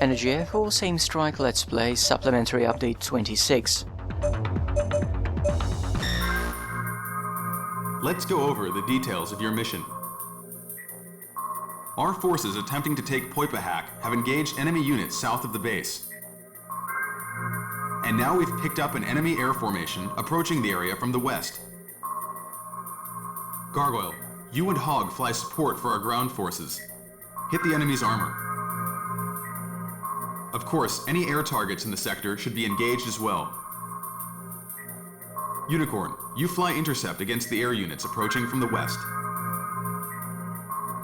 Energy Airforce aimStrike Let's Play Supplementary Update 26. Let's go over the details of your mission. Our forces attempting to take Poipahak have engaged enemy units south of the base. And now we've picked up an enemy air formation approaching the area from the west. Gargoyle, you and Hog fly support for our ground forces. Hit the enemy's armor. Of course, any air targets in the sector should be engaged as well. Unicorn, you fly intercept against the air units approaching from the west.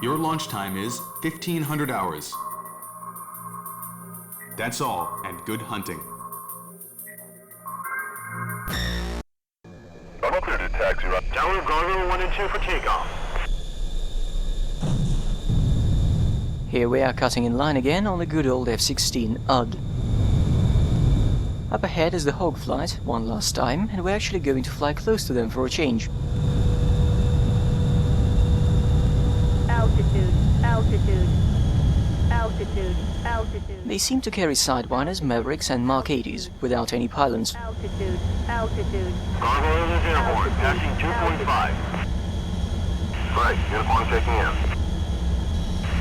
Your launch time is 1500 hours. That's all, and good hunting. I'm clear to taxi route. Tower Gargoyle 1 and 2 for takeoff. Here we are cutting in line again on the good old F-16 UD. Up ahead is the Hog flight, one last time, and we're actually going to fly close to them for a change. Altitude, altitude, altitude, altitude. They seem to carry Sidewinders, Mavericks and Mark 80s, without any pylons. Altitude, altitude. Gargoyle is airborne, passing 2.5. Right, uniform taking in.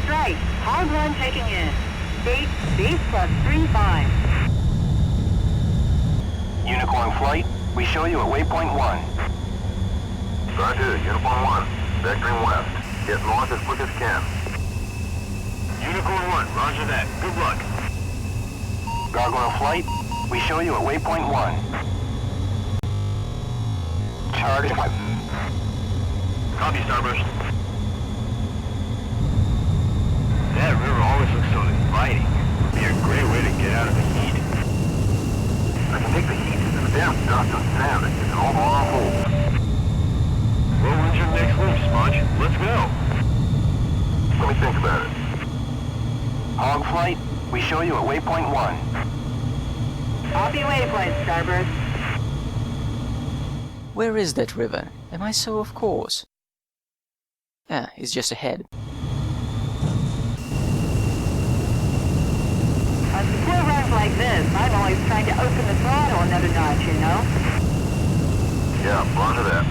Strike, Hog 1 taking in. Gate, base plus 35. Unicorn flight, we show you at waypoint 1. Roger, Unicorn 1, vectoring west. Get north as quick as can. Unicorn 1, roger that. Good luck. Gargoyle flight, we show you at waypoint 1. Target. Copy, Starburst. That river always looks so inviting. It'd be a great way to get out of the heat. I can take the heat to the damn dust and sand that gets all our holes. Well, when's your next move, Smudge? Let's go. Let me think about it. Hog flight, we show you at waypoint 1. Copy waypoint, Starburst. Where is that river? Am I so off course? Ah, it's just ahead. On secure runs like this, I'm always trying to open the throttle another notch, you know? Yeah, roger that.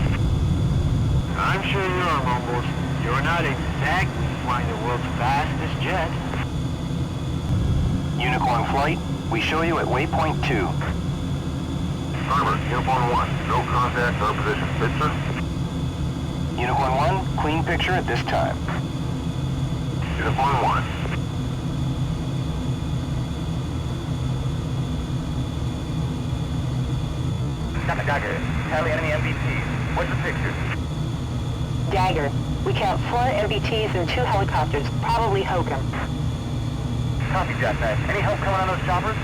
I'm sure you are, Mumbles. You're not exactly flying the world's fastest jet. Unicorn flight, we show you at waypoint 2. Starboard, Unicorn 1, no contact, our position. Picture? Unicorn 1, clean picture at this time. Unicorn 1. Dagger, tally enemy MBTs. What's the picture? Dagger, we count 4 MBTs and 2 helicopters, probably Hokum. Copy, Jackknife. Any help coming on those choppers?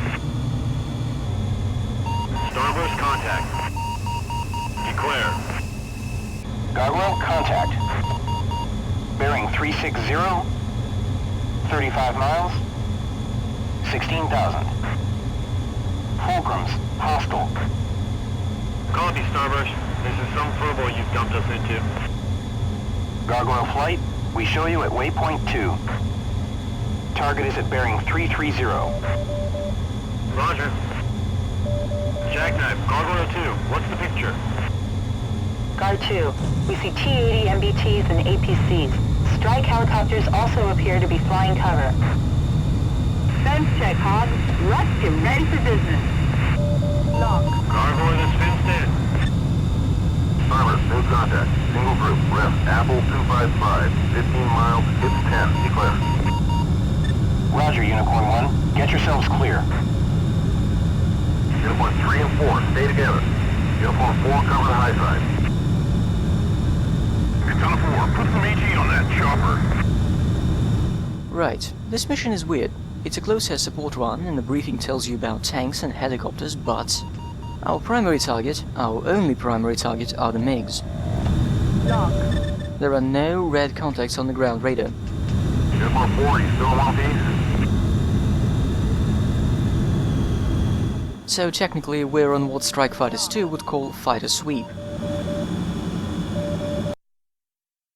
Starburst contact. Declare. Gargoyle contact. Bearing 360, 35 miles, 16,000. Fulcrums, hostile. Copy, Starburst. This is some furball you've dumped us into. Gargoyle flight, we show you at waypoint 2. Target is at bearing 330. Roger. Jackknife, Gargoyle 2, what's the picture? Guard 2, we see T-80 MBTs and APCs. Strike helicopters also appear to be flying cover. Fence check, Hog. Let's get ready for business. Lock. Gargoyle is fenced in. Starboard, no contact. Single group, ref, Apple 255, 15 miles, hits 10, declare. Roger, Unicorn 1. Get yourselves clear. Unicorn 3 and 4, stay together. Unicorn 4, cover the high side. It's on 4, put some AT on that chopper. Right, this mission is weird. It's a close air support run and the briefing tells you about tanks and helicopters, but our primary target, our only primary target, are the MiGs. Lock. There are no red contacts on the ground radar. Unicorn 4, you still in one piece? So technically we're on what Strike Fighters 2 would call fighter sweep.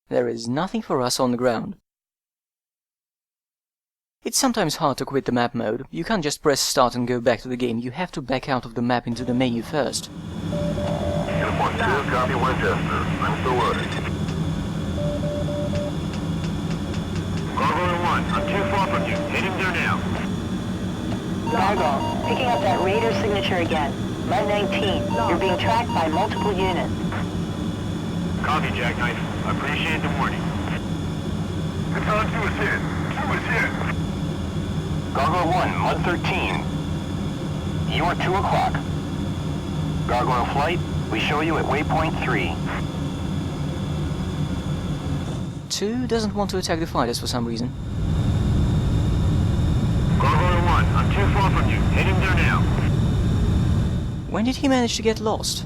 There is nothing for us on the ground. It's sometimes hard to quit the map mode. You can't just press start and go back to the game. You have to back out of the map into the menu first. Uniform 2, copy Winchester. I'm still loaded. Gargoyle 1, I'm too far from you. Heading there now. Gargoyle, picking up that radar signature again. Lead 19, you're being tracked by multiple units. Copy, Jackknife. I appreciate the warning. It's on 2 is hit. 2 is hit. Gargoyle 1, Mud 13. You are 2 o'clock. Gargoyle flight, we show you at waypoint 3. 2 doesn't want to attack the fighters for some reason. Gargoyle 1, I'm too far from you. Heading there now. When did he manage to get lost?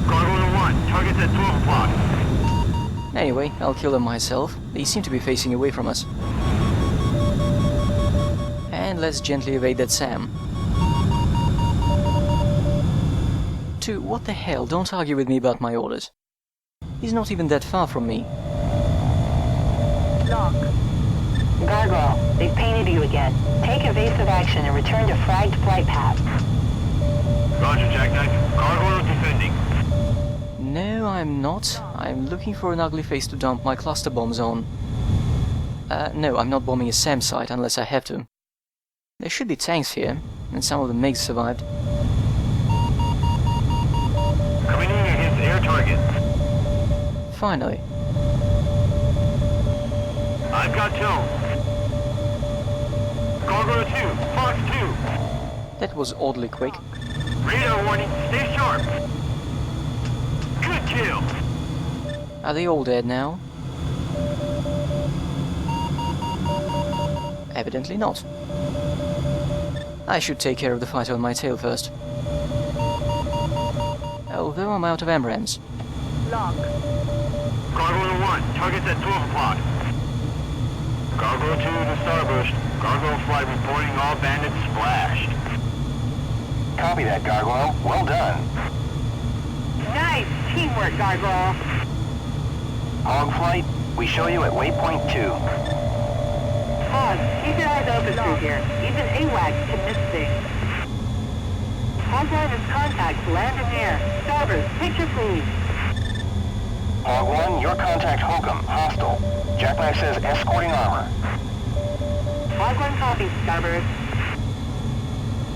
Gargoyle 1, target's at 12 o'clock. Anyway, I'll kill them myself. They seem to be facing away from us. And let's gently evade that SAM. 2, what the hell? Don't argue with me about my orders. He's not even that far from me. Lock. Gargoyle, they've painted you again. Take evasive action and return to fragged flight path. Roger, Jackknife. Gargoyle defending. No, I'm not. I'm looking for an ugly face to dump my cluster bombs on. No, I'm not bombing a SAM site unless I have to. There should be tanks here, and some of the MiGs survived. Coming in against air target. Finally. I've got tone. Gargoyle 2, Fox 2. That was oddly quick. Radar warning, stay sharp. Good kill. Are they all dead now? Evidently not. I should take care of the fighter on my tail first. Although I'm out of AMRAAMs. Lock. Gargoyle 1, target's at 12 o'clock. Gargoyle 2 to Starburst. Gargoyle flight reporting all bandits splashed. Copy that, Gargoyle. Well done. Nice teamwork, Gargoyle. Hog flight, we show you at waypoint 2. Hog, keep your eyes open through here. Even AWACS can miss things. Hog line is contact, land in air. Starburst, picture please. Hog 1, your contact Hokum, hostile. Jackknife says escorting armor. Hog 1 copies, Starburst.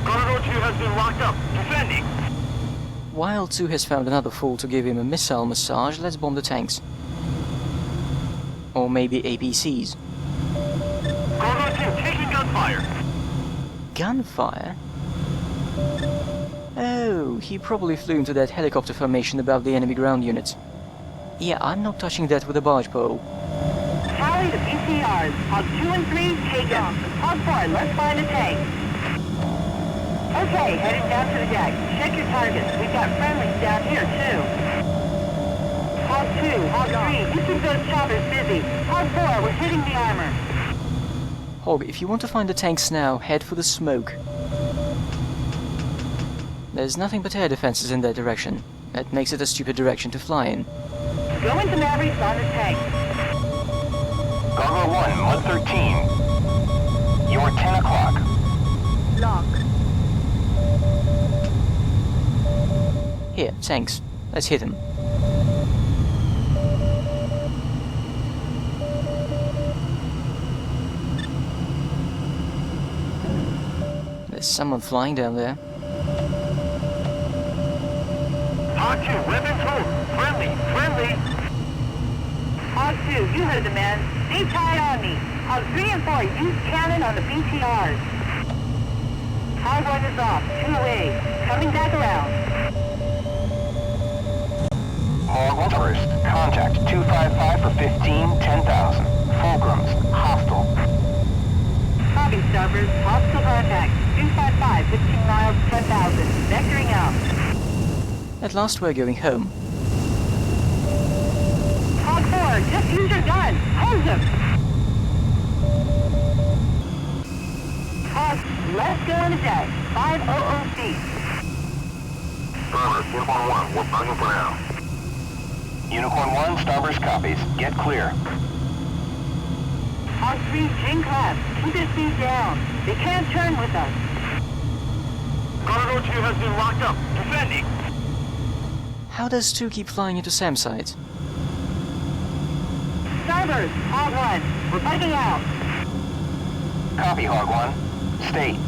Gargoyle 2 has been locked up, defending. While 2 has found another fool to give him a missile massage, let's bomb the tanks. Or maybe APCs. Gargoyle 2 taking gunfire. Gunfire? Oh, he probably flew into that helicopter formation above the enemy ground units. Yeah, I'm not touching that with a barge pole. Tally the BCRs. Hog 2 and 3, taken. Hog 4, let's find a tank. Okay, heading down to the deck. Check your targets. We've got friendlies down here, too. Hog 2, Hog 3, you keep those choppers busy. Hog 4, we're hitting the armor. Hog, if you want to find the tanks now, head for the smoke. There's nothing but air defenses in that direction. That makes it a stupid direction to fly in. Go into Mavericks on the tank. Gargoyle 1, Mud 13. You're 10 o'clock. Lock. Here, tanks. Let's hit them. There's someone flying down there. Hog 2, weapons hold. Friendly, friendly. Hog 2, you heard the man. Stay tight on me. Hog 3 and 4, use cannon on the BTRs. Hog 1 is off. 2 away. Coming back around. Hog 1 first. Contact 255 for 15, 10,000. Fulcrums, hostile. Copy, Starburst. Hostile contact. 255, 15 miles, 10,000. Vectoring out. At last we're going home. Hog 4, just use your gun. Hose him. Hog, let's go on the deck. 500 feet. Starburst, Unicorn 1, we're bugging for now. Unicorn 1, Starburst copies. Get clear. Hog 3, chain collapse. Keep your speed down. They can't turn with us. Cargo 2 has been locked up. Defending. How does 2 keep flying into Sam's side? Starboard, Hog 1. We're bugging out. Copy, Hog 1. State.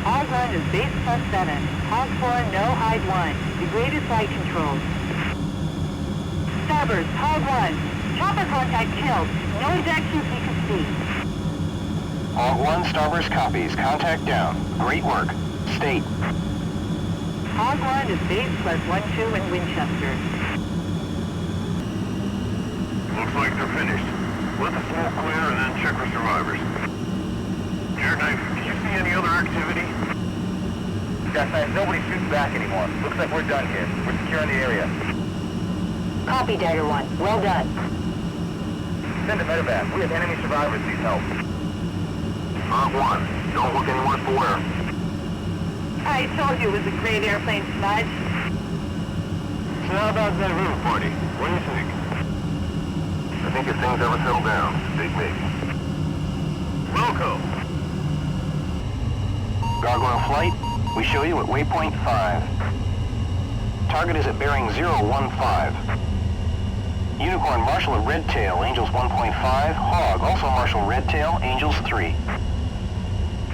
Hog 1 is base +7. Hog 4, no hide 1. Degraded flight controls. Starboard, Hog 1. Chopper contact killed. No ejections we can see. Hog 1, Starburst copies. Contact down. Great work. State. Hog 1 is base +12 in Winchester. Looks like they're finished. Let the smoke clear and then check for survivors. Airknife, do you see any other activity? Gas nobody shoots back anymore. Looks like we're done here. We're securing the area. Copy, Dagger 1. Well done. Send a medevac. We have enemy survivors need help. Hog 1, don't look any worse for wear. I told you it was a great airplane, Smudge. So how about that roof party? What do you think? I think if things ever settle down, big maybe. Welcome. Gargoyle flight, we show you at waypoint 5. Target is at bearing 015. Unicorn Marshal at Red Tail, Angels 1.5. Hog, also Marshal Red Tail, Angels 3.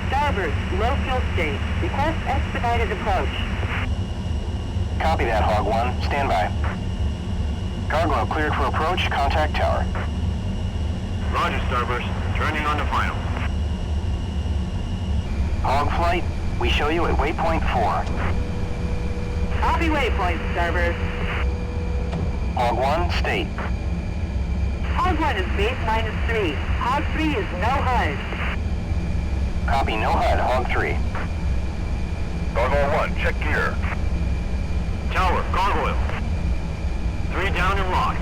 Starboard, low fuel state. Request expedited approach. Copy that, Hog 1. Stand by. Gargoyle cleared for approach. Contact tower. Roger, Starburst. Turning on to final. Hog flight, we show you at waypoint 4. Copy waypoint, Starboard. Hog 1, state. Hog 1 is base -3. Hog 3 is no HUD. Copy, no HUD, Hog 3. Gargoyle 1, check gear. Tower, Gargoyle. 3 down and locked.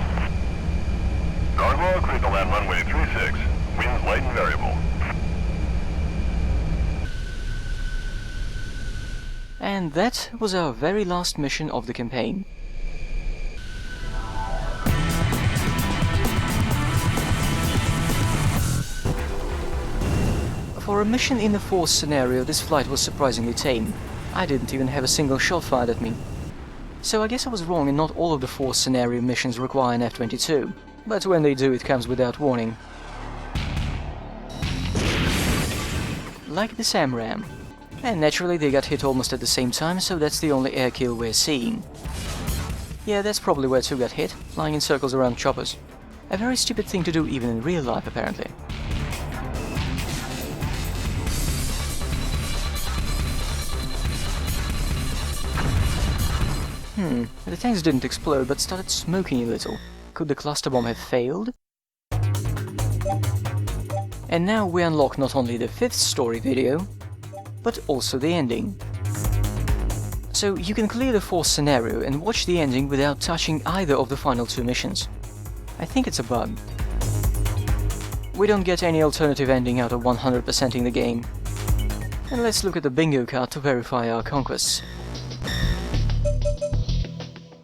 Gargoyle, clear to land runway 36. Winds light and variable. And that was our very last mission of the campaign. For a mission in the Force scenario, this flight was surprisingly tame. I didn't even have a single shot fired at me. So I guess I was wrong and not all of the Force scenario missions require an F-22. But when they do, it comes without warning. Like the SAMRAAM. And naturally they got hit almost at the same time, so that's the only air kill we're seeing. Yeah, that's probably where 2 got hit, flying in circles around choppers. A very stupid thing to do even in real life, apparently. The tanks didn't explode, but started smoking a little. Could the cluster bomb have failed? And now we unlock not only the 5th story video, but also the ending. So you can clear the Force scenario and watch the ending without touching either of the final 2 missions. I think it's a bug. We don't get any alternative ending out of 100%ing the game. And let's look at the bingo card to verify our conquests.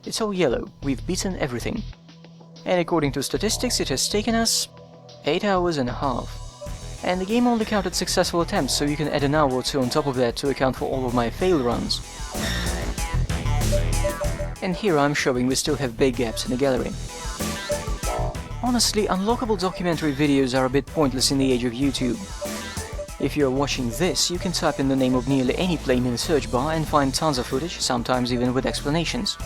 It's all yellow, we've beaten everything. And according to statistics, it has taken us 8 hours and a half. And the game only counted successful attempts, so you can add an hour or 2 on top of that to account for all of my fail runs. And here I'm showing we still have big gaps in the gallery. Honestly, unlockable documentary videos are a bit pointless in the age of YouTube. If you're watching this, you can type in the name of nearly any plane in the search bar and find tons of footage, sometimes even with explanations.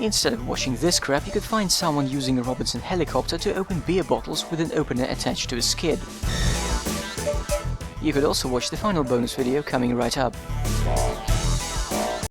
Instead of watching this crap, you could find someone using a Robinson helicopter to open beer bottles with an opener attached to a skid. You could also watch the final bonus video coming right up.